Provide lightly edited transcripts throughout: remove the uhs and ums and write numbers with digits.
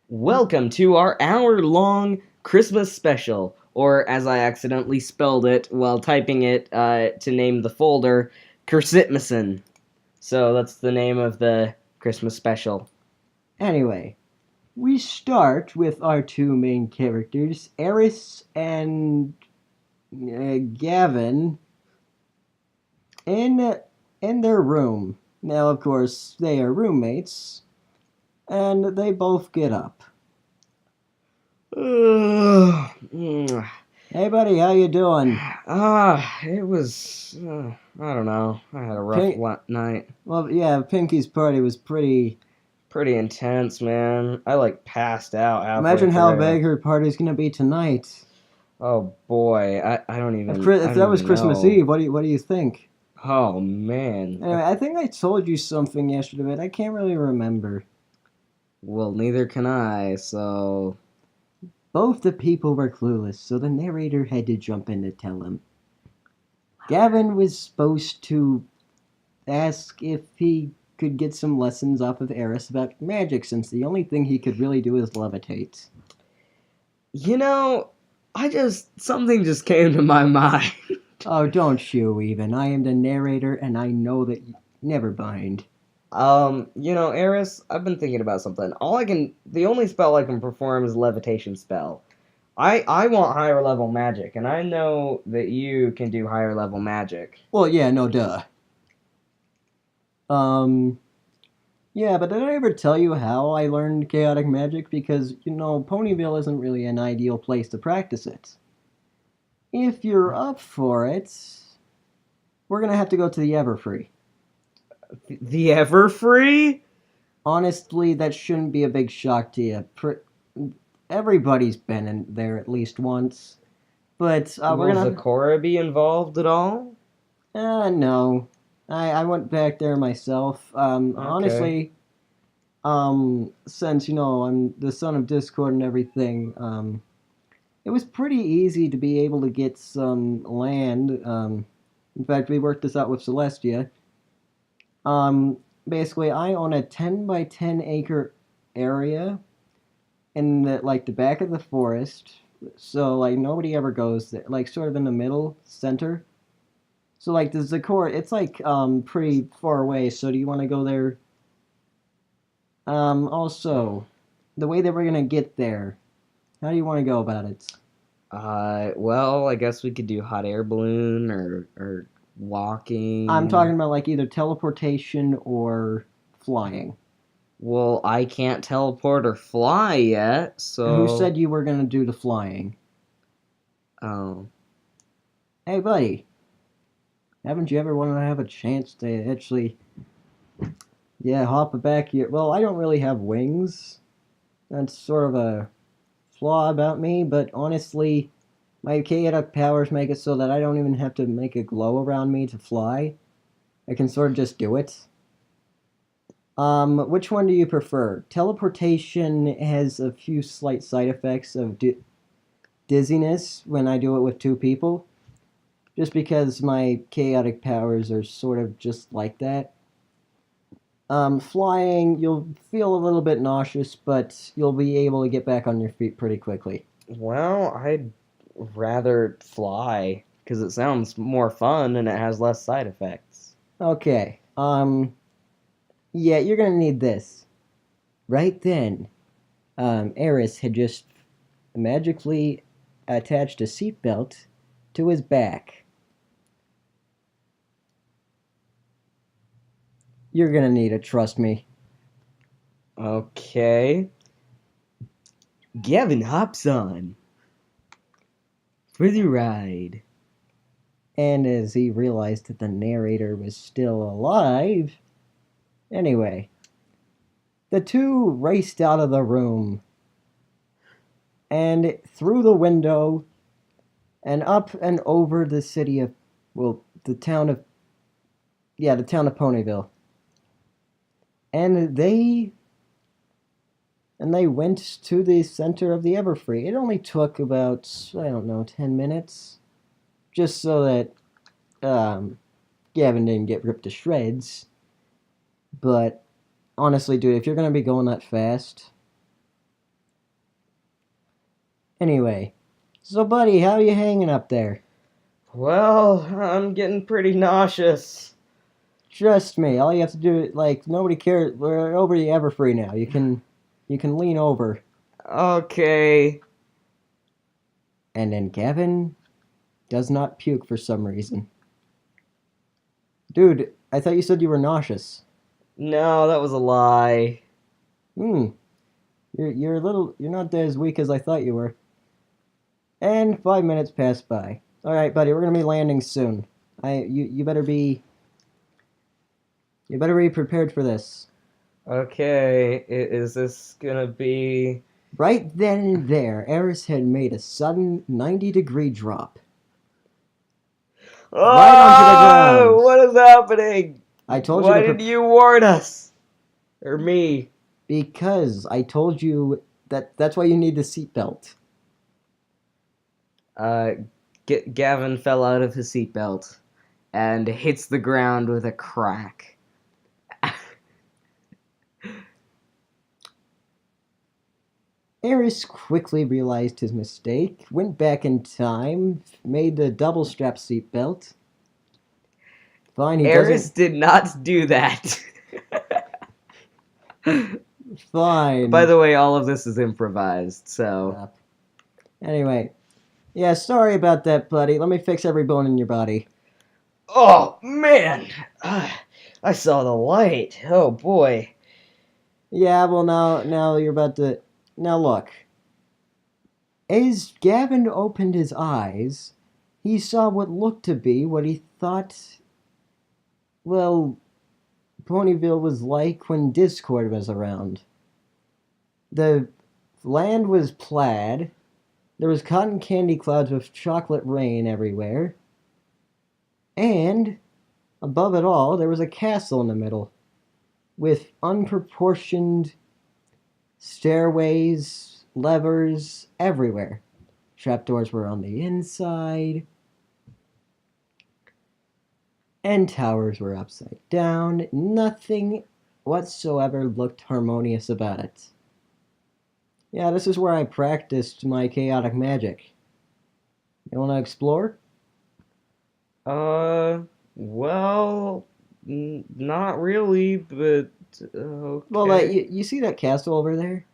Welcome to our hour-long Christmas special, or as I accidentally spelled it while typing it to name the folder, Kerstitmasen. So that's the name of the Christmas special. Anyway, we start with our two main characters, Eris and Gavin, in in their room. Now, of course, they are roommates, and they both get up. Mm. Hey, buddy, how you doing? It was, I don't know. I had a rough Pink, night. well, yeah, Pinky's party was pretty. Pretty intense, man. I passed out halfway Imagine how through. big her party's gonna be tonight. Oh boy, I don't If I don't that was even Christmas know. Eve, what do you think? Oh man. Anyway, I think I told you something yesterday, but I can't really remember. Well, neither can I, so. Both the people were clueless, so the narrator had to jump in to tell him. Gavin was supposed to ask if he could get some lessons off of Eris about magic, since the only thing he could really do is levitate. You know, something just came to my mind. Oh, don't you even. I am the narrator, and I know that. Never mind. Eris, I've been thinking about something. The only spell I can perform is levitation spell. I want higher level magic, and I know that you can do higher level magic. Well, yeah, no duh. Um, yeah, but did I ever tell you how I learned chaotic magic? Because, Ponyville isn't really an ideal place to practice it. If you're up for it, we're gonna have to go to the Everfree. The Everfree? Honestly, that shouldn't be a big shock to you. Everybody's been in there at least once. But we're Will gonna. Zakora be involved at all? No. I went back there myself. Okay. Honestly, since, I'm the son of Discord and everything, it was pretty easy to be able to get some land. In fact, we worked this out with Celestia. Um, Basically, I own a 10 by 10 acre area in the back of the forest. So nobody ever goes there. Like sort of in the middle center. So the Zakor, it's pretty far away. So do you want to go there? Also, the way that we're gonna get there. How do you want to go about it? Well, I guess we could do hot air balloon or I'm talking walking. about either teleportation or flying. Well, I can't teleport or fly yet, Who so. said you were gonna do the flying? Oh. Hey, buddy, haven't you ever wanted to have a chance to actually, yeah, hop back here? Well, I don't really have wings. That's sort of a flaw about me, but honestly, my chaotic powers make it so that I don't even have to make a glow around me to fly. I can sort of just do it. Which one do you prefer? Teleportation has a few slight side effects of dizziness when I do it with two people, just because my chaotic powers are sort of just like that. Flying, you'll feel a little bit nauseous, but you'll be able to get back on your feet pretty quickly. Well, I'd rather fly because it sounds more fun and it has less side effects. Okay. Yeah, you're gonna need this. Right then, Eris had just magically attached a seatbelt to his back. You're gonna need it, trust me. Okay. Gavin hops on for the ride. And as he realized that the narrator was still alive, anyway, the two raced out of the room and through the window and up and over the city of, well, the town of Ponyville. And they went to the center of the Everfree. It only took about, I don't know, 10 minutes, just so that Gavin didn't get ripped to shreds. But honestly, dude, if you're gonna be going that fast, Anyway, so buddy, how you hanging up there? Well, I'm getting pretty nauseous. Trust me, all you have to do, like, nobody cares. We're over the Everfree now. You can lean over, Okay. and then Gavin does not puke for some reason. Dude, I thought you said you were nauseous. No, that was a lie. Hmm, you're not as weak as I thought you were. And 5 minutes pass by. All right, buddy, we're gonna be landing soon. You better be prepared for this. Okay, is this gonna be... Right then and there, Eris had made a sudden 90-degree drop. Right onto the Oh, ground. what is happening? I told you Why to did you warn us? Or me? because I told you that's why you need the seatbelt. Uh, Gavin fell out of his seatbelt and hits the ground with a crack. Eris quickly realized his mistake, went back in time, made the double strap seatbelt. Fine, he Eris doesn't. did not do that. Fine. By the way, all of this is improvised, so... Up. Anyway, yeah, sorry about that, buddy. Let me fix every bone in your body. Oh, man! I saw the light. Oh, boy. Yeah, well, now you're about to. Now look. As Gavin opened his eyes, he saw what looked to be what he thought, well, Ponyville was like when Discord was around. The land was plaid. There was cotton candy clouds with chocolate rain everywhere. And, above it all, there was a castle in the middle, with unproportioned stairways, levers everywhere. Trapdoors were on the inside, and towers were upside down. Nothing whatsoever looked harmonious about it. Yeah, this is where I practiced my chaotic magic. You want to explore? Well, not really, but okay. Well, you see that castle over there?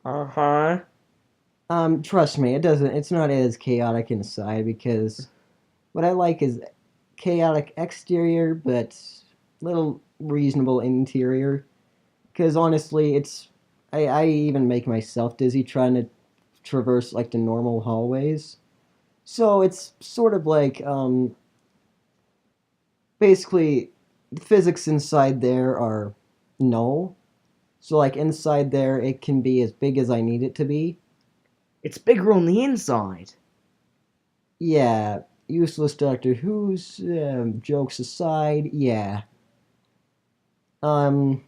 Uh-huh. Trust me, it's not as chaotic inside because what I like is chaotic exterior, but little reasonable interior. Because honestly, I even make myself dizzy trying to traverse like the normal hallways. So it's sort of like basically the physics inside there are null. So like inside there, it can be as big as I need it to be. It's bigger on the inside. Yeah, useless Doctor Who's jokes aside, yeah. Um,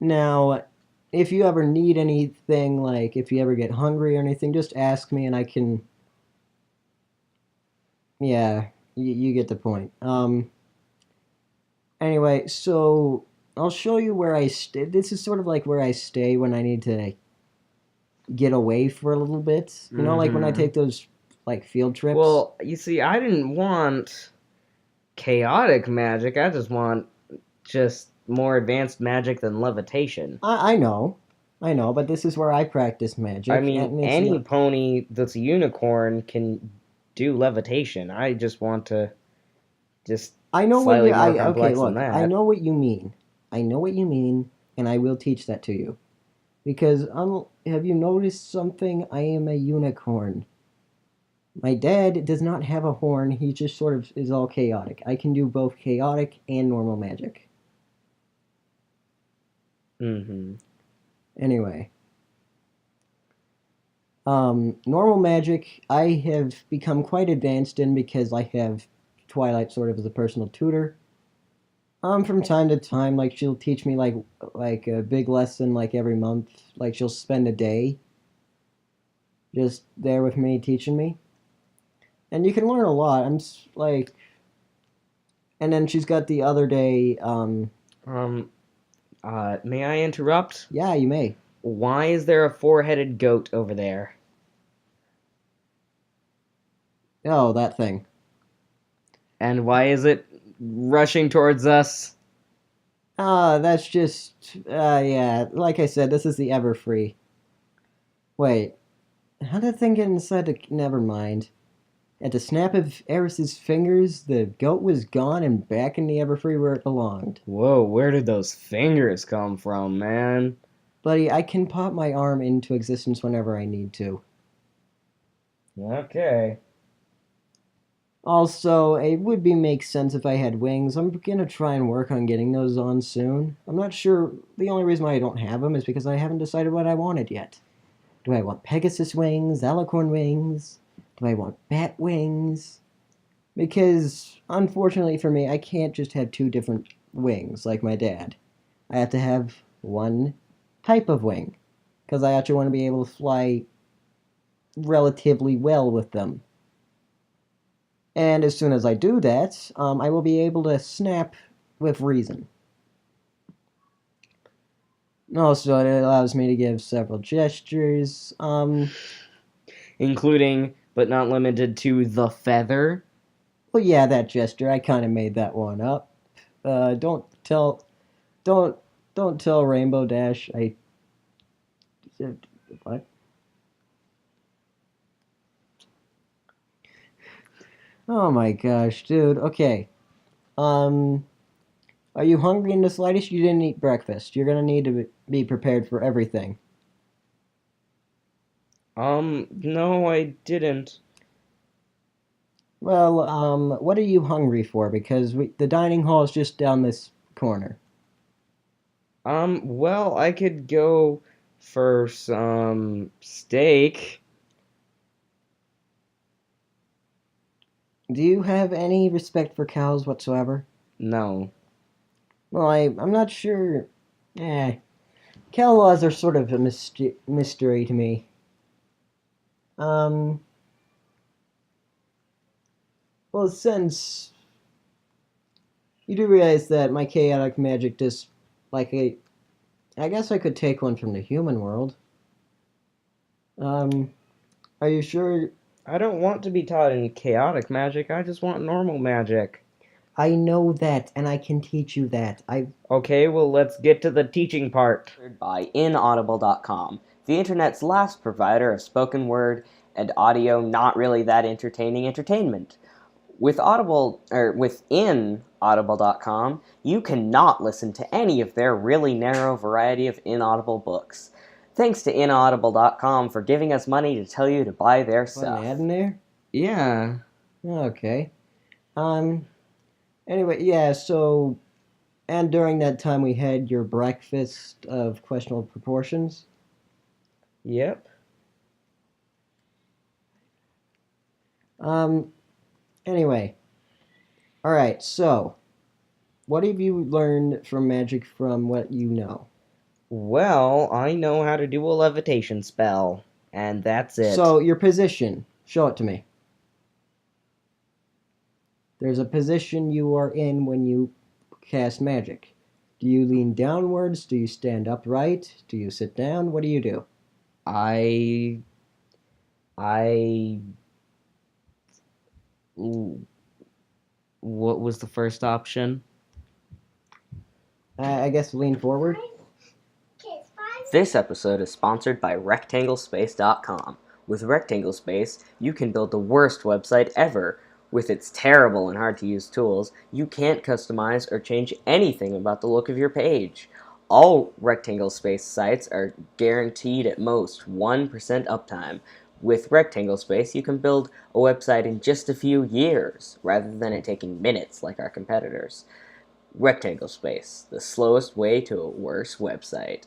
Now, if you ever need anything, like if you ever get hungry or anything, just ask me and I can. Yeah, you get the point. Anyway, so I'll show you where I stay. This is sort of like where I stay when I need to get away for a little bit. You know, like when I take those like field trips. Well, you see, I didn't want chaotic magic. I just want just more advanced magic than levitation. I know, but this is where I practice magic. I mean, and it's any not- pony that's a unicorn can do levitation. I just want to just I know what slightly you. more Okay, complex look, than that. I know what you mean. I know what you mean, and I will teach that to you. Because have you noticed something? I am a unicorn. My dad does not have a horn. He just sort of is all chaotic. I can do both chaotic and normal magic. Mm-hmm. Anyway, normal magic I have become quite advanced in because I have Twilight sort of as a personal tutor. From time to time, like she'll teach me like a big lesson like every month. Like she'll spend a day just there with me teaching me, and you can learn a lot. Like, and then she's got the other day. May I interrupt? Yeah, you may. Why is there a four-headed goat over there? Oh, that thing. And why is it rushing towards us? That's just, yeah, like I said, this is the Everfree. Wait, how did that thing get inside the... Never mind. At the snap of Eris's fingers, the goat was gone and back in the Everfree where it belonged. Whoa, where did those fingers come from, man? Buddy, I can pop my arm into existence whenever I need to. Okay. Also, it would make sense if I had wings. I'm gonna try and work on getting those on soon. I'm not sure. The only reason why I don't have them is because I haven't decided what I wanted yet. Do I want Pegasus wings, Alicorn wings? Do I want bat wings? Because, unfortunately for me, I can't just have two different wings like my dad. I have to have one type of wing. Because I actually want to be able to fly relatively well with them. And as soon as I do that, I will be able to snap with reason. Also, it allows me to give several gestures. Including, but not limited to, the feather. Well, yeah, that gesture. I kind of made that one up. Don't tell Rainbow Dash. What? Oh my gosh, dude. Okay. Are you hungry in the slightest? You didn't eat breakfast. You're gonna need to be prepared for everything. No, I didn't. Well, what are you hungry for? Because the dining hall is just down this corner. Well, I could go for some steak. Do you have any respect for cows whatsoever? No. Well, I'm not sure. Cow laws are sort of a mystery to me. Um, well, since you do realize that my chaotic magic just like I guess I could take one from the human world. Um, are you sure? I don't want to be taught any chaotic magic. I just want normal magic. I know that, and I can teach you that. Okay, well, let's get to the teaching part. By inaudible.com, the internet's last provider of spoken word and audio not really that entertaining entertainment. Within audible.com, you cannot listen to any of their really narrow variety of inaudible books. Thanks to inaudible.com for giving us money to tell you to buy their Put an stuff. ad in there. Yeah. Okay. Anyway, yeah. So, and during that time, we had your breakfast of questionable proportions. Yep. Anyway. All right. So, what have you learned from magic from what you know? Well, I know how to do a levitation spell, and that's it. So, your position. Show it to me. There's a position you are in when you cast magic. Do you lean downwards? Do you stand upright? Do you sit down? What do you do? I what was the first option? I guess lean forward. This episode is sponsored by RectangleSpace.com. With RectangleSpace, you can build the worst website ever. With its terrible and hard to use tools, you can't customize or change anything about the look of your page. All RectangleSpace sites are guaranteed at most 1% uptime. With RectangleSpace, you can build a website in just a few years, rather than it taking minutes like our competitors. RectangleSpace, the slowest way to a worse website.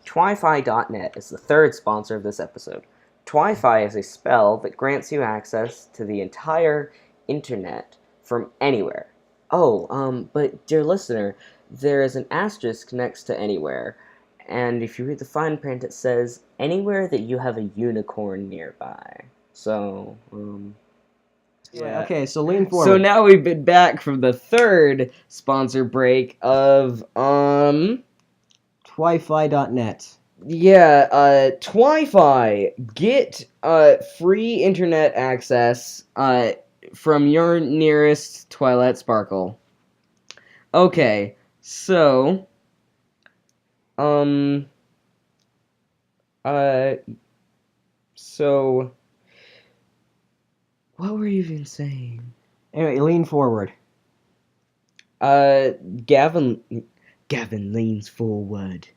Twi-Fi.net is the third sponsor of this episode. Twi-Fi is a spell that grants you access to the entire internet from anywhere. But dear listener, there is an asterisk next to anywhere, and if you read the fine print, it says anywhere that you have a unicorn nearby. So, Yeah. Okay, so lean forward. So now we've been back from the third sponsor break of, Twi-Fi.net. Yeah, Twi-Fi. Get free internet access from your nearest Twilight Sparkle. Okay, so um uh so what were you even saying? Anyway, lean forward. Uh Gavin Gavin leans forward.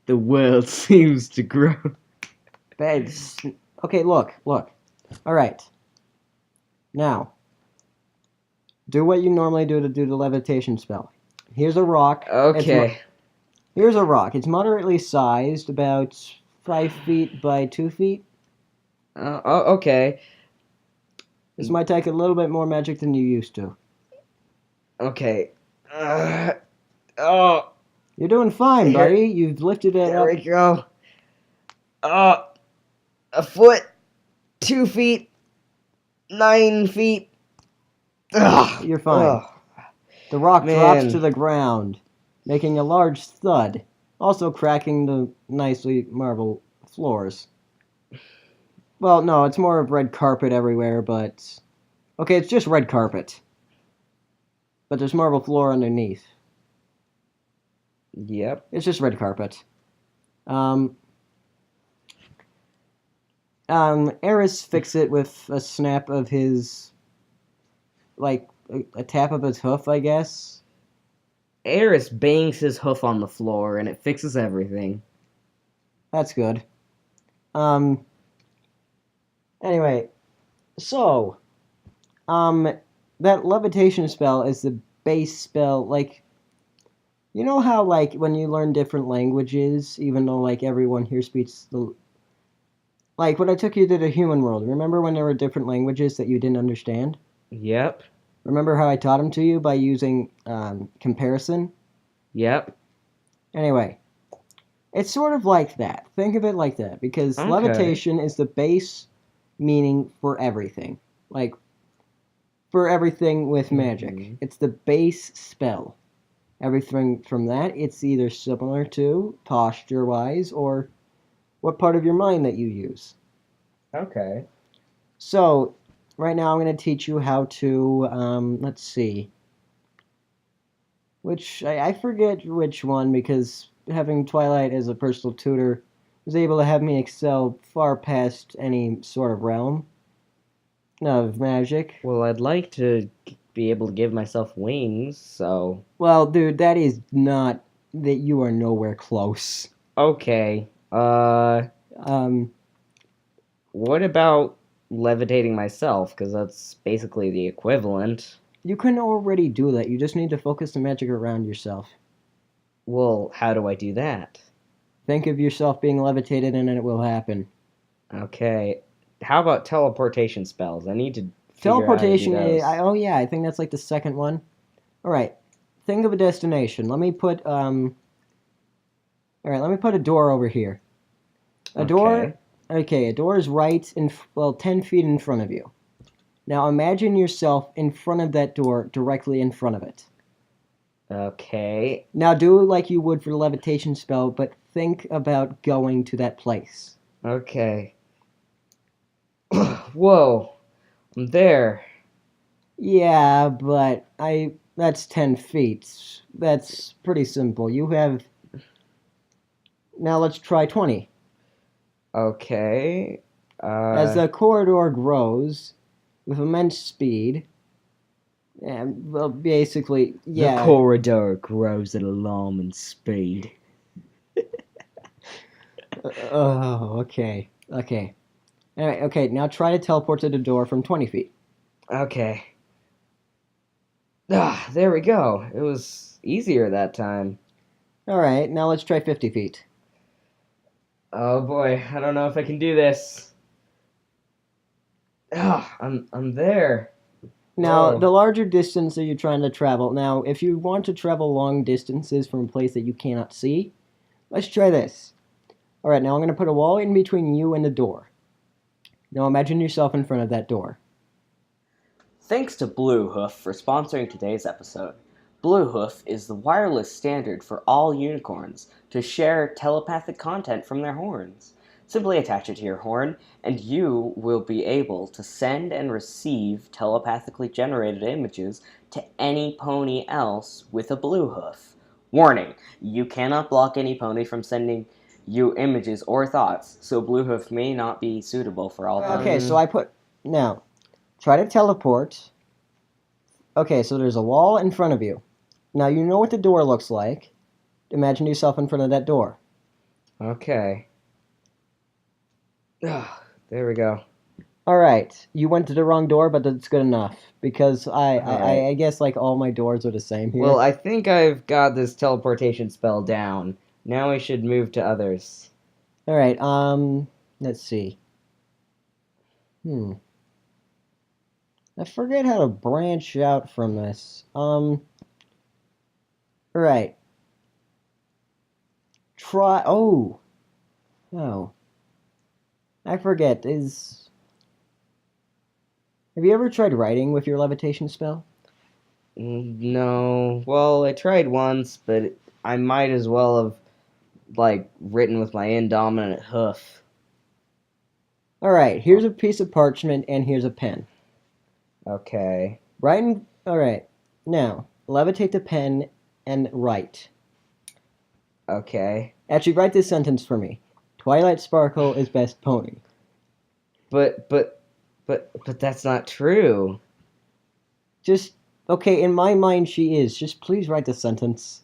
The world seems to grow. Beds. Okay, look. All right. Now, do what you normally do to do the levitation spell. Here's a rock. Okay. Here's a rock. It's moderately sized, about 5 feet by 2 feet. Okay. This might take a little bit more magic than you used to. Okay. Oh, You're doing fine, Here. buddy. You've lifted it there up. we go. A foot, 2 feet, 9 feet. Ugh. You're fine. Ugh. The rock Man. drops to the ground, making a large thud, also cracking the nicely marble floors. Well, no, it's more of red carpet everywhere, but... Okay, it's just red carpet. But there's marble floor underneath. Yep. It's just red carpet. Eris fixed it with a snap of his... Like, a tap of his hoof, I guess. Eris bangs his hoof on the floor and it fixes everything. That's good. Anyway, so, that levitation spell is the base spell, like, you know how, like, when you learn different languages, even though, like, everyone here speaks the... Like, when I took you to the human world, remember when there were different languages that you didn't understand? Yep. Remember how I taught them to you by using, comparison? Yep. Anyway, it's sort of like that. Think of it like that, because Okay. levitation is the base meaning for everything. Like, for everything with magic. Mhm. It's the base spell. Everything from that, it's either similar to, posture-wise, or what part of your mind that you use. Okay. So, right now I'm going to teach you how to, let's see. I forget which one, because having Twilight as a personal tutor was able to have me excel far past any sort of realm of magic. Well, I'd like to be able to give myself wings, so... Well, dude, that is not... that you are nowhere close. Okay. Um, What about levitating myself? Because that's basically the equivalent. you can already do that. You just need to focus the magic around yourself. Well, how do I do that? Think of yourself being levitated and it will happen. Okay. How about teleportation spells? I need to figure out how to do Teleportation those. is... oh, yeah, I think that's like the second one. Alright, think of a destination. Let me put, Alright, let me put a door over here. A door... Okay, a door is right in... well, 10 feet in front of you. Now imagine yourself in front of that door, directly in front of it. Okay. Now do it like you would for the levitation spell, but think about going to that place. Okay. Whoa. I'm there. Yeah, but that's 10 feet. That's pretty simple. You have... Now let's try 20. Okay. As the corridor grows with immense speed, and, well, basically, yeah. The corridor grows at alarming speed. Oh, okay. Okay. Alright, okay, now try to teleport to the door from 20 feet. Okay. Ah, there we go. It was easier that time. Alright, now let's try 50 feet. Oh boy, I don't know if I can do this. Ah, I'm there. Now, Whoa. the larger distance that you're trying to travel, now, if you want to travel long distances from a place that you cannot see, let's try this. Alright, now I'm going to put a wall in between you and the door. Now imagine yourself in front of that door. Thanks to Blue Hoof for sponsoring today's episode. Bluehoof is the wireless standard for all unicorns to share telepathic content from their horns. Simply attach it to your horn, and you will be able to send and receive telepathically generated images to any pony else with a Bluehoof. Warning: you cannot block any pony from sending you images or thoughts, so Bluehoof may not be suitable for all ponies. Okay, so I put... Now, try to teleport. Okay, so there's a wall in front of you. Now you know what the door looks like. Imagine yourself in front of that door. Okay. There we go. Alright, you went to the wrong door, but that's good enough. Because I Alright. guess like all my doors are the same here. Well, I think I've got this teleportation spell down. Now I should move to others. Alright, let's see. I forget how to branch out from this. Right. Try. Oh. Oh. I forget. Have you ever tried writing with your levitation spell? No. Well, I tried once, but I might as well have, written with my indominant hoof. Alright, here's a piece of parchment and here's a pen. Okay. Alright. Now, levitate the pen and write. Okay. Actually, write this sentence for me. Twilight Sparkle is best pony. But that's not true. Just, okay, in my mind she is. Just please write the sentence.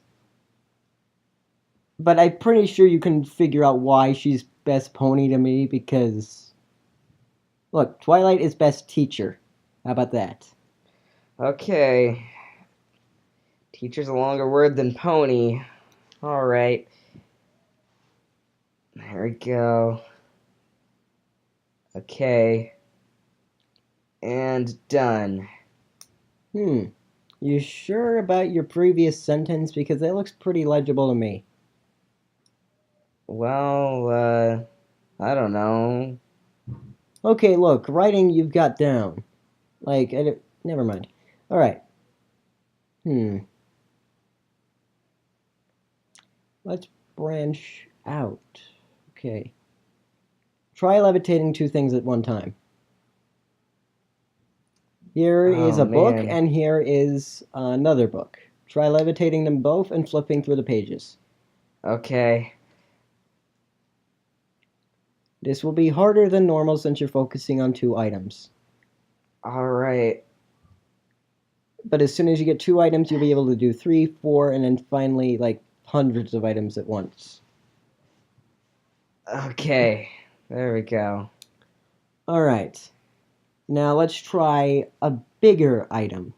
But I'm pretty sure you can figure out why she's best pony to me because... Look, Twilight is best teacher. How about that? Okay. Teacher's a longer word than pony. Alright. There we go. Okay. And done. You sure about your previous sentence? Because that looks pretty legible to me. Well, I don't know. Okay, look, writing you've got down. Never mind. Alright. Let's branch out. Okay. Try levitating two things at one time. Here is a book, man. and here is another book. Try levitating them both and flipping through the pages. Okay. This will be harder than normal since you're focusing on two items. Alright. But as soon as you get two items, you'll be able to do 3, 4, and then finally, hundreds of items at once. Okay. There we go. Alright. Now let's try a bigger item.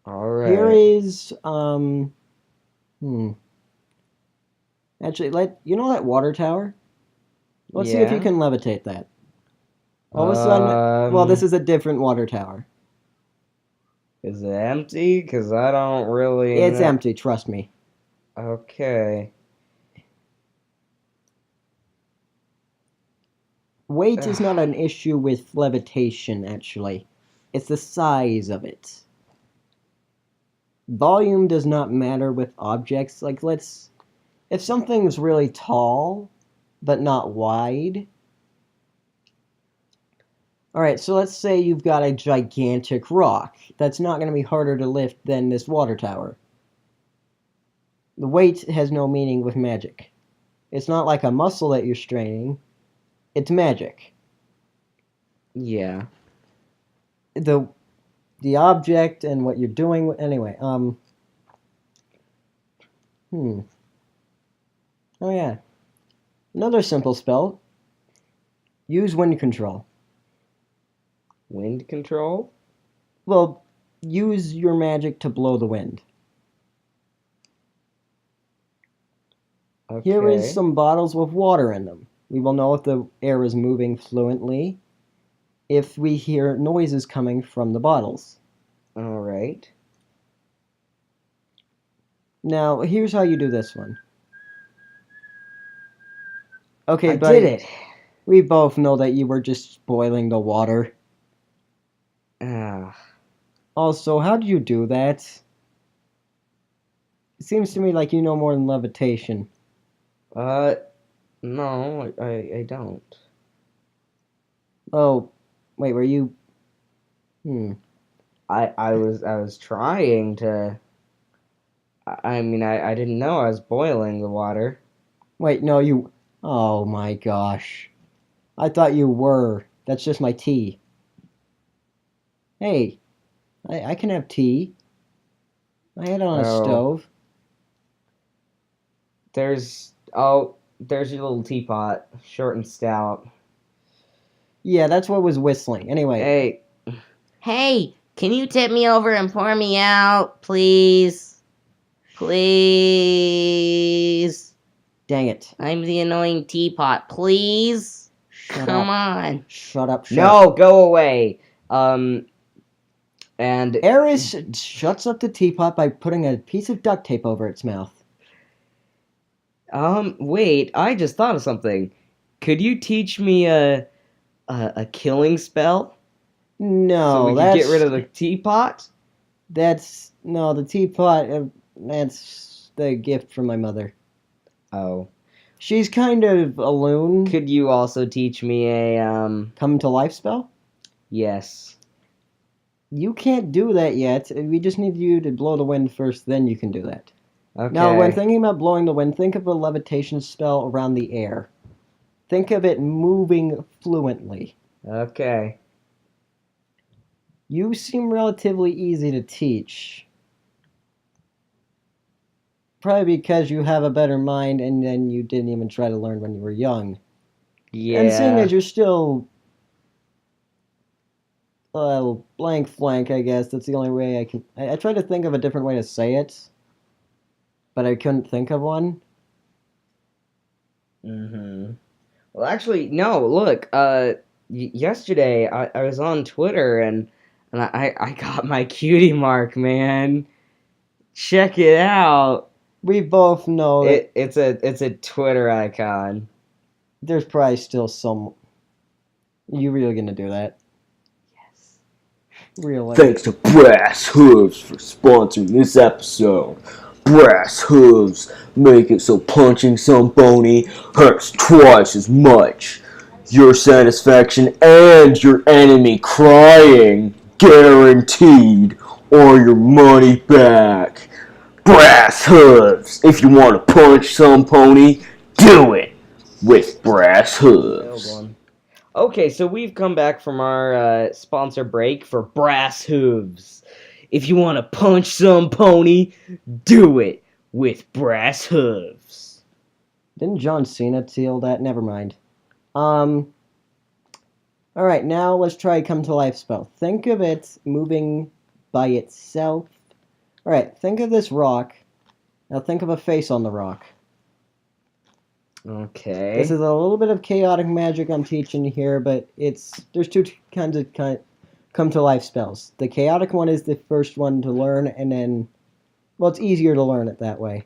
Alright. Here is, Actually, you know that water tower? Let's see if you Yeah? can levitate that. All of a sudden, well, this is a different water tower. Is it empty? Because I don't really It's know. empty, trust me. Okay. Weight is not an issue with levitation, actually. It's the size of it. Volume does not matter with objects. If something's really tall, but not wide. Alright, so let's say you've got a gigantic rock. That's not going to be harder to lift than this water tower. The weight has no meaning with magic. It's not like a muscle that you're straining. It's magic. Yeah. The object and what you're doing... Anyway, Oh yeah. Another simple spell. Use wind control. Wind control? Well, use your magic to blow the wind. Okay. Here is some bottles with water in them. We will know if the air is moving fluently if we hear noises coming from the bottles. Alright. Now, here's how you do this one. Okay, I but did it. we both know that you were just boiling the water. Ah. Also, how do you do that? It seems to me like you know more than levitation. Uh, no, I don't. Oh, wait, were you? Hmm. I was trying to. I mean, I didn't know I was boiling the water. Wait, no, you. Oh my gosh. I thought you were. That's just my tea. Hey, I can have tea. I had it on a Oh, stove. there's your little teapot, short and stout. Yeah, that's what was whistling. Anyway, Hey, Hey, can you tip me over and pour me out, please? Please. dang it. I'm the annoying teapot, please. Shut Come up. on. Shut up, shut up. no, go away. And Eris shuts up the teapot by putting a piece of duct tape over its mouth. wait, I just thought of something. Could you teach me a killing spell so we No, could get rid of the teapot? that's no the teapot. That's the gift from my mother. Oh, She's kind of a loon. could you also teach me a Come to life spell. yes? You can't do that yet. We just need you to blow the wind first, then you can do that. Now, when Okay. thinking about blowing the wind, think of a levitation spell around the air. Think of it moving fluently. Okay. You seem relatively easy to teach. Probably because you have a better mind and then you didn't even try to learn when you were young. And seeing Yeah. as you're still blank flank, I guess, that's the only way I can. I tried to think of a different way to say it, but I couldn't think of one. Mm-hmm. Well, actually, no. Look, yesterday I was on Twitter and I got my cutie mark, man. Check it out. We both know that It's a Twitter icon. there's probably still some. You really gonna do that? Yes. Really? Thanks to Brass Hooves for sponsoring this episode. Brass Hooves make it so punching some bony hurts twice as much. Your satisfaction and your enemy crying, guaranteed, or your money back. Brass Hooves. If you want to punch some pony, do it with Brass Failed Hooves. one. Okay, so we've come back from our sponsor break for Brass Hooves. If you want to punch some pony, do it with Brass Hooves. Didn't John Cena steal that? Never mind. Um. All right, now let's try come to life spell. Think of it moving by itself. All right, think of this rock. Now think of a face on the rock. Okay. This is a little bit of chaotic magic I'm teaching here, but there's two kinds of come to life spells. The chaotic one is the first one to learn, and then, well, it's easier to learn it that way.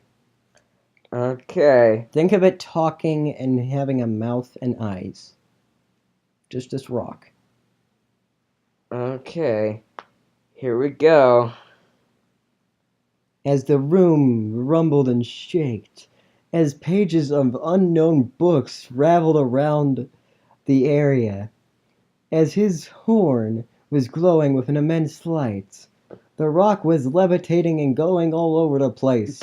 Okay. Think of it talking and having a mouth and eyes. Just this rock. Okay. Here we go. As the room rumbled and shaked, as pages of unknown books raveled around the area, as his horn was glowing with an immense light, the rock was levitating and going all over the place.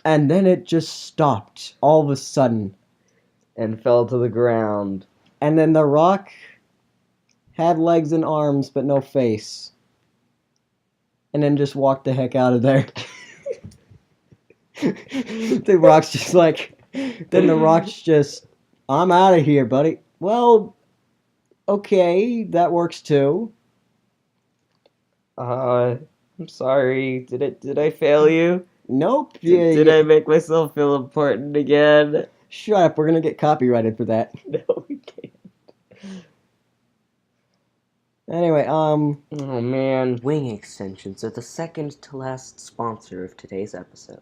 And then it just stopped all of a sudden. And fell to the ground. And then the rock had legs and arms but no face. And then just walked the heck out of there. The rock's just like, then the rock's just, I'm out of here, buddy. Well, okay, that works too. I'm sorry. Did I fail you? Nope. Did I make myself feel important again? Shut up, we're gonna get copyrighted for that. No, we can't. Anyway, Oh man. Wing extensions are the second to last sponsor of today's episode.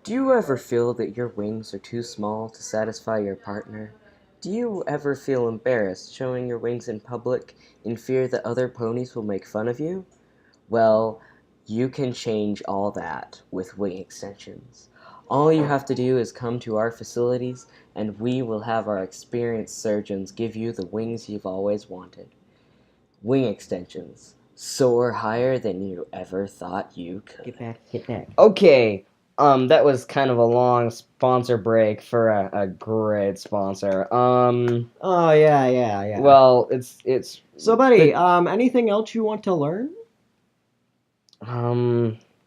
Do you ever feel that your wings are too small to satisfy your partner? Do you ever feel embarrassed showing your wings in public in fear that other ponies will make fun of you? Well, You can change all that with wing extensions. All you have to do is come to our facilities, and we will have our experienced surgeons give you the wings you've always wanted. Wing extensions. Soar higher than you ever thought you could. Get back. Okay, that was kind of a long sponsor break for a great sponsor. Oh, yeah. Well, it's So, buddy, anything else you want to learn?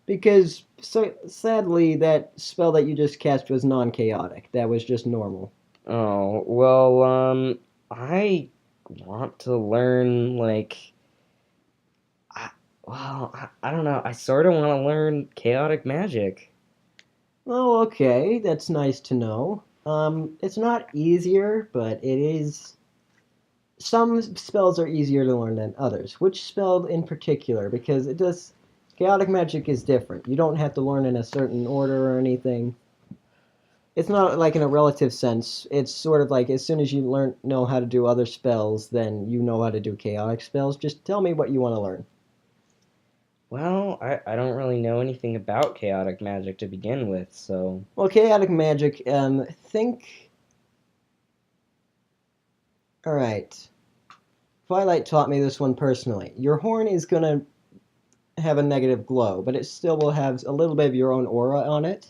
Because, so sadly, that spell that you just cast was non-chaotic. That was just normal. Oh, well, I want to learn, like, I don't know. I sort of want to learn chaotic magic. Oh, okay. That's nice to know. It's not easier, but it is. Some spells are easier to learn than others. Which spell in particular? Because it does. Chaotic magic is different. You don't have to learn in a certain order or anything. It's not like in a relative sense. It's sort of like as soon as you know how to do other spells, then you know how to do chaotic spells. Just tell me what you want to learn. Well, I don't really know anything about chaotic magic to begin with, so... Well, chaotic magic, think... Alright. Twilight taught me this one personally. Your horn is gonna have a negative glow, but it still will have a little bit of your own aura on it.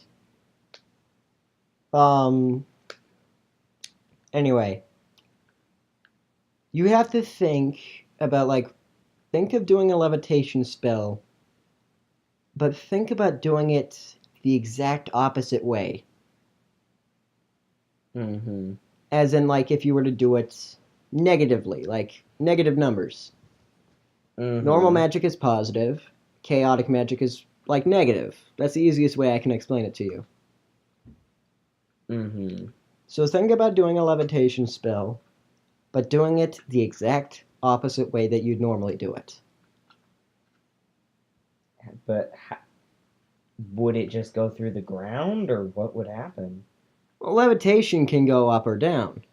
Anyway. You have to think about, like, think of doing a levitation spell, but think about doing it the exact opposite way. Mm-hmm. As in, like, if you were to do it negatively, like negative numbers. Mm-hmm. Normal magic is positive. Chaotic magic is, like, negative. That's the easiest way I can explain it to you. Mm-hmm. So think about doing a levitation spell, but doing it the exact opposite way that you'd normally do it. But would it just go through the ground, or what would happen? Well, levitation can go up or down.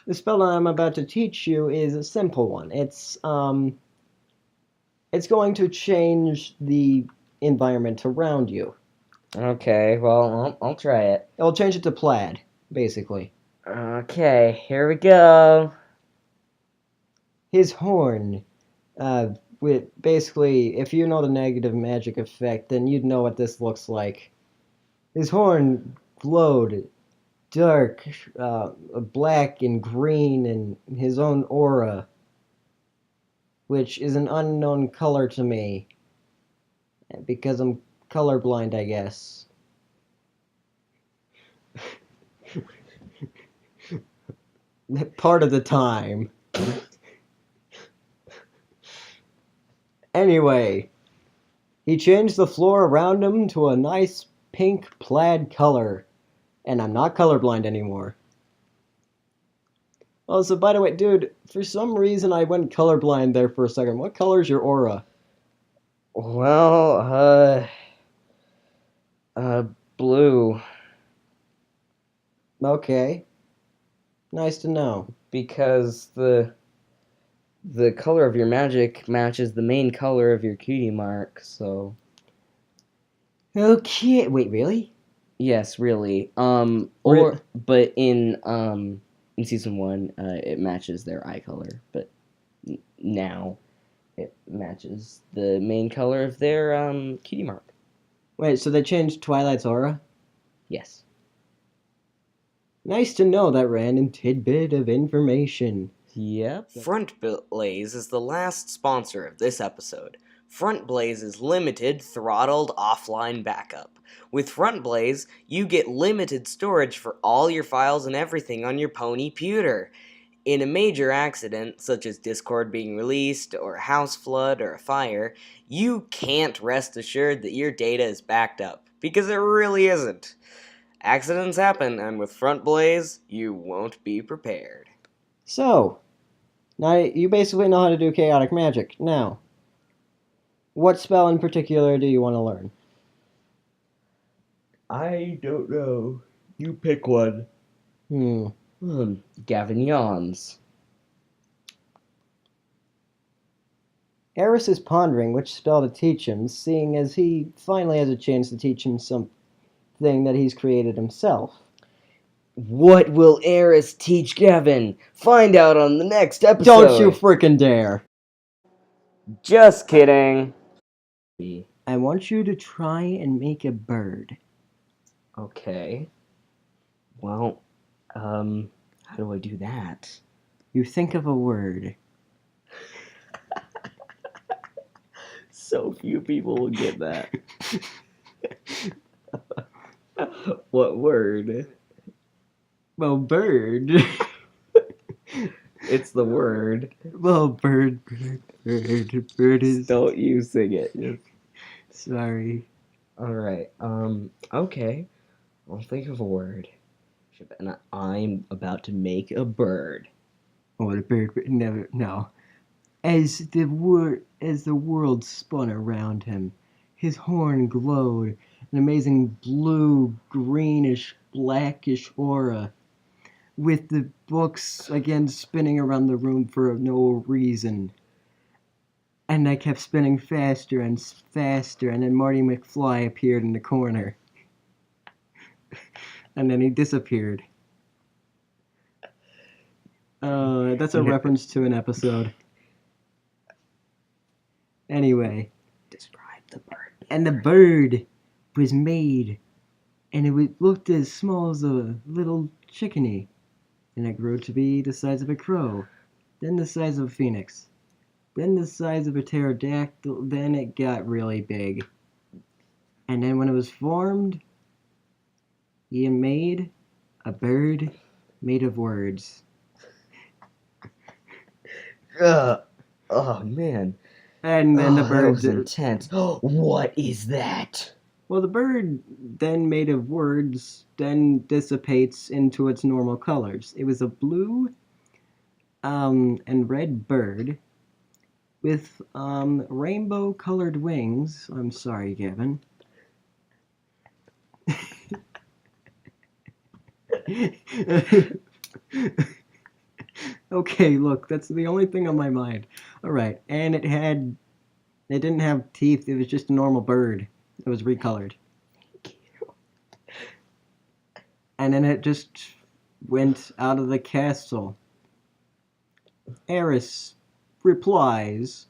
The spell that I'm about to teach you is a simple one. It's going to change the environment around you. Okay, well, I'll try it. It'll change it to plaid, basically. Okay, here we go. His horn, with basically, if you know the negative magic effect, then you'd know what this looks like. His horn glowed dark, black and green, and his own aura, which is an unknown color to me, because I'm colorblind, I guess. Part of the time. Anyway, he changed the floor around him to a nice pink plaid color, and I'm not colorblind anymore. Also, by the way, dude, for some reason I went colorblind there for a second. What color's your aura? Well, blue. Okay. Nice to know. Because the color of your magic matches the main color of your cutie mark, so... Okay, wait, really? Yes, really. Re- But in season 1, it matches their eye color, but now it matches the main color of their cutie mark. Wait, so they changed Twilight's aura? Yes. Nice to know that random tidbit of information. Yep. Front Blaze is the last sponsor of this episode. Front Blaze is limited, throttled, offline backup. With Front Blaze, you get limited storage for all your files and everything on your pony pewter. In a major accident, such as Discord being released, or a house flood, or a fire, you can't rest assured that your data is backed up, because it really isn't. Accidents happen, and with Front Blaze, you won't be prepared. So, now you basically know how to do chaotic magic. Now, what spell in particular do you want to learn? I don't know. You pick one. Gavin yawns. Eris is pondering which spell to teach him, seeing as he finally has a chance to teach him something that he's created himself. What will Eris teach Gavin? Find out on the next episode. Don't you frickin' dare! Just kidding. I want you to try and make a bird. Okay. Well, how do I do that? You think of a word. So few people will get that. What word? Well, bird. It's the word. Well, bird is... Don't you sing it. Sorry. Alright, okay. I'll think of a word. And I'm about to make a bird. Oh, the bird never... No. As the world spun around him, his horn glowed, an amazing blue, greenish, blackish aura, with the books again spinning around the room for no reason. And I kept spinning faster and faster, and then Marty McFly appeared in the corner. And then he disappeared. That's a reference to an episode. Anyway. Describe the bird. And the bird was made, and it looked as small as a little chickeny. And it grew to be the size of a crow, then the size of a phoenix, then the size of a pterodactyl, then it got really big. And then when it was formed, he made a bird made of words. Oh, man. And then the that bird... was intense. What is that? Well, the bird, then made of words, then dissipates into its normal colors. It was a blue and red bird with rainbow-colored wings. I'm sorry, Gavin. Okay, look, that's the only thing on my mind. Alright, and it didn't have teeth, it was just a normal bird. It was recolored. Thank you. And then it just went out of the castle. Eris replies,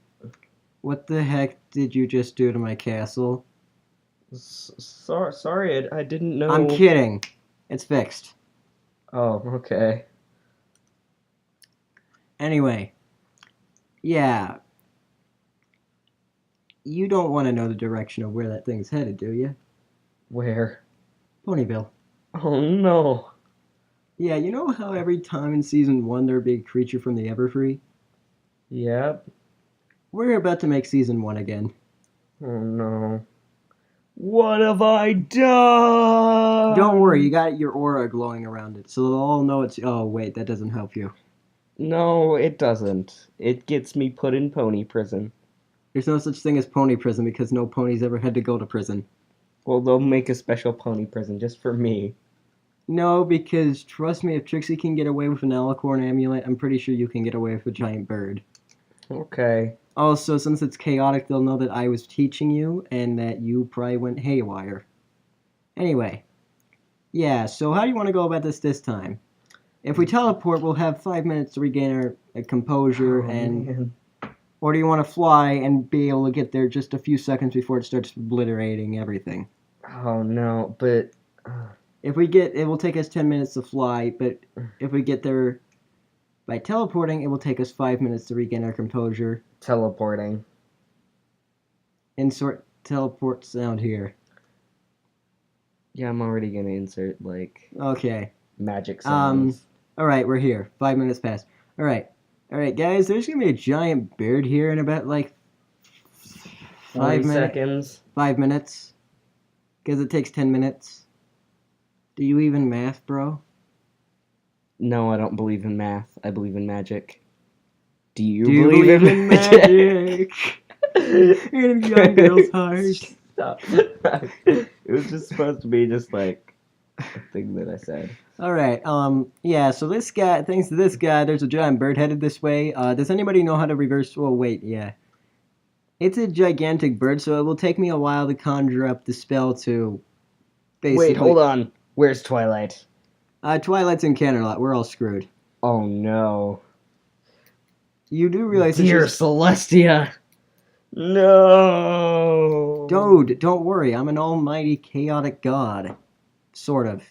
"What the heck did you just do to my castle?" Sorry, I didn't know. I'm kidding. It's fixed. Oh, okay. Anyway, yeah. You don't want to know the direction of where that thing's headed, do you? Where? Ponyville. Oh, no. Yeah, you know how every time in Season 1 there'd be a creature from the Everfree? Yep. We're about to make Season 1 again. Oh, no. What have I done? Don't worry, you got your aura glowing around it, so they'll all know it's... Oh, wait, that doesn't help you. No, it doesn't. It gets me put in pony prison. There's no such thing as pony prison because no ponies ever had to go to prison. Well, they'll make a special pony prison just for me. No, because trust me, if Trixie can get away with an alicorn amulet, I'm pretty sure you can get away with a giant bird. Okay. Also, since it's chaotic, they'll know that I was teaching you and that you probably went haywire. Anyway. Yeah, so how do you want to go about this time? If we teleport, we'll have 5 minutes to regain our composure, Man. or do you want to fly and be able to get there just a few seconds before it starts obliterating everything? Oh, no, but... If we get... It will take us 10 minutes to fly, but if we get there by teleporting, it will take us 5 minutes to regain our composure. Teleporting. Insert teleport sound here. Yeah, I'm already gonna insert, like, Okay. magic sounds. Alright, we're here. 5 minutes passed. Alright, guys, there's gonna be a giant bird here in about, like, 5 seconds. 5 minutes. Because it takes 10 minutes. Do you even math, bro? No, I don't believe in math. I believe in magic. Do you Do you believe in magic? In a young girl's heart. Stop. It was just supposed to be just like a thing that I said. Alright, yeah, so this guy, thanks to this guy, there's a giant bird headed this way. Does anybody know how to reverse? Oh, wait, yeah. It's a gigantic bird, so it will take me a while to conjure up the spell to basically... Wait, hold on. Where's Twilight? Twilight's in Canterlot. We're all screwed. Oh no. You do realize that Dear she's... Celestia. No. Dude, don't worry. I'm an almighty chaotic god. Sort of.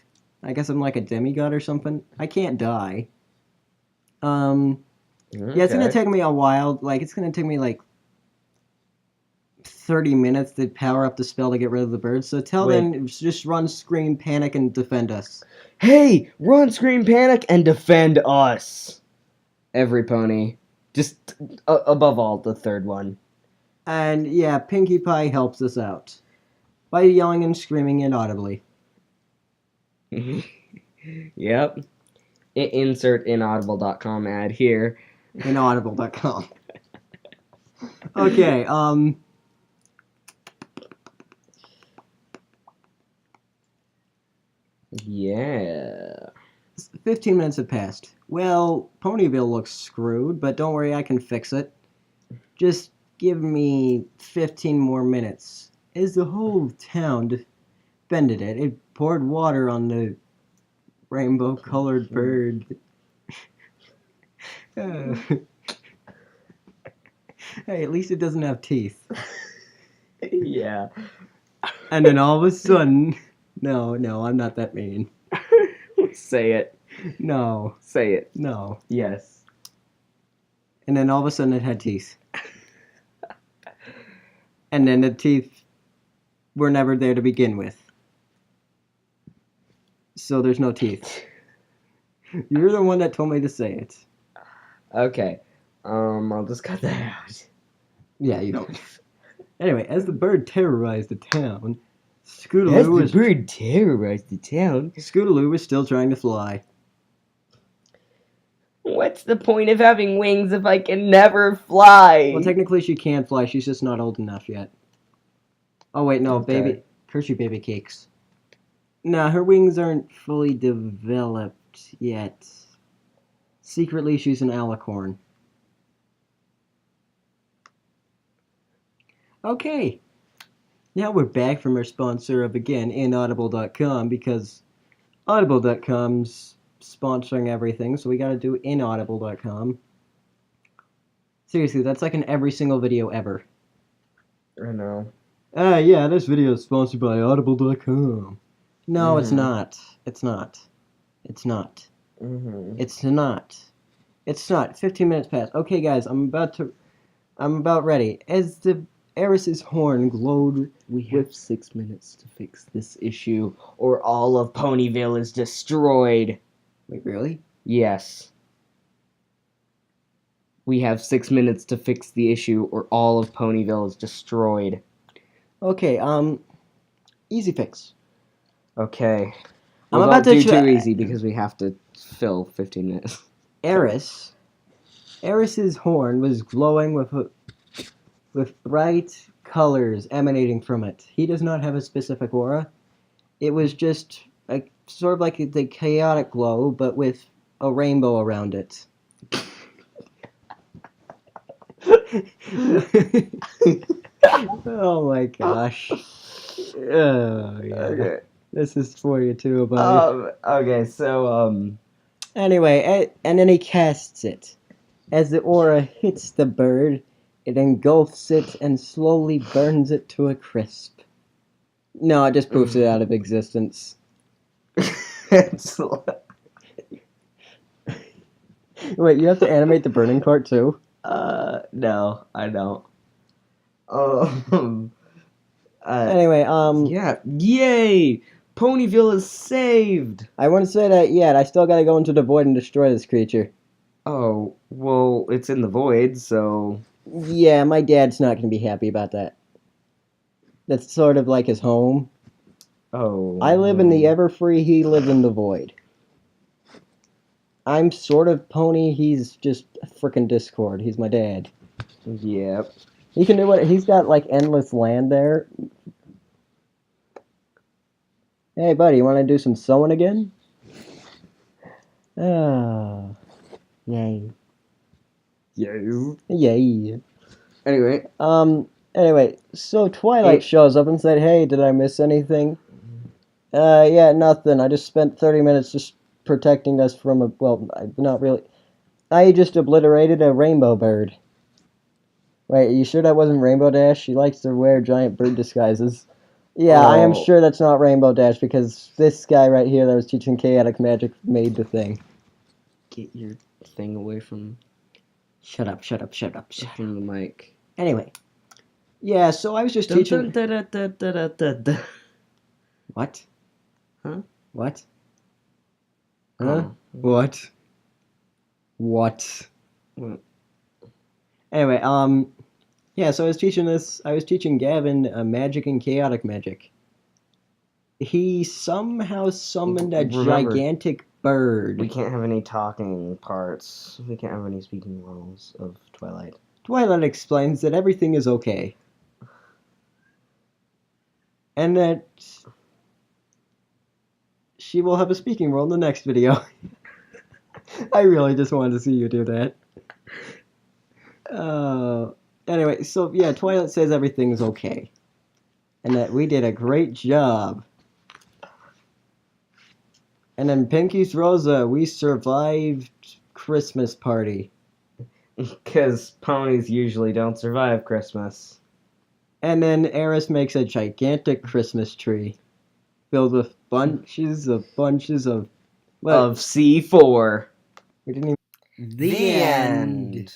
I guess I'm like a demigod or something. I can't die. Yeah, it's gonna take me a while. Like, it's gonna take me like 30 minutes to power up the spell to get rid of the birds. So till then, just run, scream, panic, and defend us. Hey, run, scream, panic, and defend us. Every pony. Just above all, the third one. And yeah, Pinkie Pie helps us out by yelling and screaming inaudibly. Yep. Insert inaudible.com ad here. Inaudible.com. Okay, Yeah. 15 minutes have passed. Well, Ponyville looks screwed, but don't worry, I can fix it. Just give me 15 more minutes. As the whole town defended it, it poured water on the rainbow-colored bird. Hey, at least it doesn't have teeth. Yeah. And then all of a sudden... No, I'm not that mean. Say it. No, Say it. no. Yes. And then all of a sudden it had teeth. And then the teeth were never there to begin with. So there's no teeth. You're the one that told me to say it. Okay. I'll just cut that out. Yeah, you don't. Anyway, as the bird terrorized the town, As Scootaloo the bird terrorized the town. was still trying to fly. What's the point of having wings if I can never fly? Well, technically she can fly, she's just not old enough yet. Oh wait, no, Okay. baby, Hershey baby cakes. Nah, her wings aren't fully developed yet. Secretly, she's an alicorn. Okay. Now we're back from our sponsor of, again, inaudible.com, because audible.com's sponsoring everything, so we gotta do inaudible.com. Seriously, that's like in every single video ever. I know. Yeah, this video is sponsored by audible.com. No, it's not. It's not. It's not. It's not. It's not. 15 minutes past. Okay, guys, I'm about ready. As the Eris's horn glowed We have 6 minutes to fix this issue, or all of Ponyville is destroyed. Wait, really? Yes. We have 6 minutes to fix the issue, or all of Ponyville is destroyed. Okay, easy fix. Okay. I'm Well, about don't to do try- too easy because we have to fill 15 minutes. Eris's horn was glowing with bright colors emanating from it. He does not have a specific aura. It was just sort of like the chaotic glow, but with a rainbow around it. Oh my gosh. Oh yeah. Okay. This is for you too, buddy. Okay, so, Anyway, and then he casts it. As the aura hits the bird, it engulfs it and slowly burns it to a crisp. No, it just poofs it out of existence. Wait, you have to animate the burning part too? No, I don't. Anyway, Yeah, yay! Ponyville is saved! I wouldn't say that yet. I still gotta go into the void and destroy this creature. Oh, well, it's in the void, so... Yeah, my dad's not gonna be happy about that. That's sort of like his home. Oh. I live in the Everfree, he lives in the void. I'm sort of Pony, he's just frickin' Discord. He's my dad. Yep. He can do what he's got like endless land there. Hey buddy, you wanna do some sewing again? Oh. Yay. Yay. Yay. Anyway, Anyway, so Twilight Hey. shows up and said, "Hey, did I miss anything?" Yeah, nothing. I just spent 30 minutes just protecting us from a, well, not really. I just obliterated a rainbow bird. Wait, are you sure that wasn't Rainbow Dash? She likes to wear giant bird disguises. Yeah, I am Oh. sure that's not Rainbow Dash because this guy right here that was teaching chaotic magic made the thing. Get your thing away from Shut up, shut up, shut up, shut up. the mic. Anyway. Yeah, so I was just Dun, teaching... dun, dun, dun, dun, dun, dun, dun. What? Huh? What? Huh? Oh. What? What? What? Anyway, yeah, so I was teaching Gavin magic and chaotic magic. He somehow summoned a Remember, gigantic bird. We can't have any talking parts. We can't have any speaking roles of Twilight. Twilight explains that everything is okay. And that she will have a speaking role in the next video. I really just wanted to see you do that. Anyway, so yeah, Twilight says everything is okay. And that we did a great job. And then Pinky throws a "we survived" Christmas party. Because ponies usually don't survive Christmas. And then Eris makes a gigantic Christmas tree filled with bunches of Of C4. We didn't even... The end.